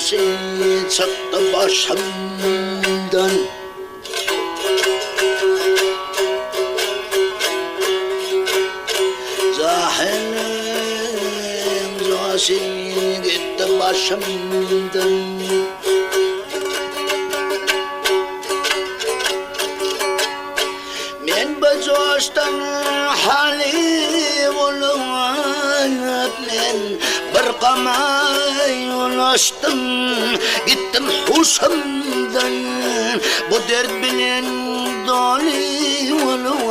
imzası çıktı başımdan. Zahirin imzası gitti başımdan. Men bu coştan hali olup men bir qamay ulaştım, gittim huşumdan. Bu dert bilen doli olup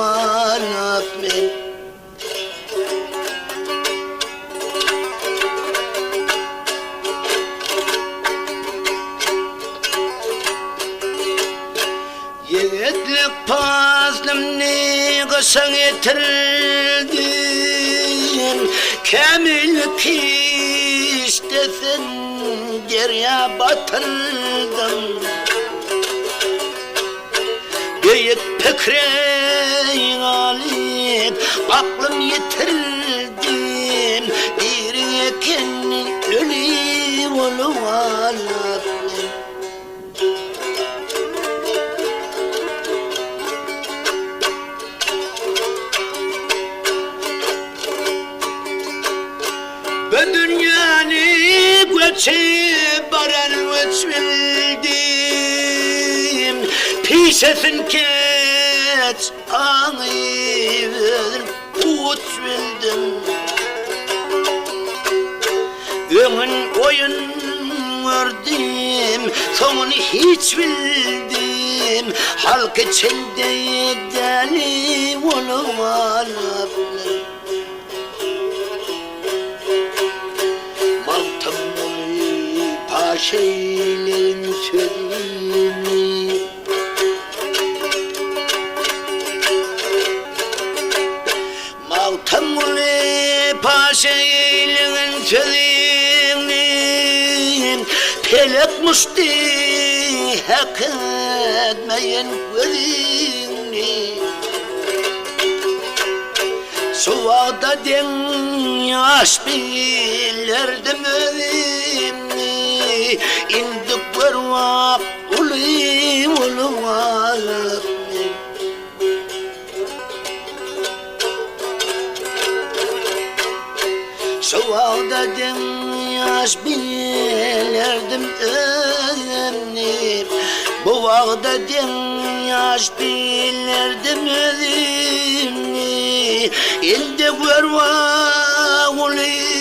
men Yiğitlik pazlimni qışın etirdim, kamillik istesin derya batırdım. Büyük fikre galip aklım yitirdim, bir eken ölü olup bu dünyanı göçüp baran göç bildim, pişesin keç ağır kut bildim. Ömün oyun gördüm, sonunu hiç bildim, halk içinde deli olup şeylerin sözünü Maltamule paşeylerin sözünü pelek musti hak etmeyen gözünü Suvada den yaş bilirdim özümü indik varvak uli ulup Suvada den yaş bilirdim özümü Bu vağda den yaş bilirdim özümü indik varvak uli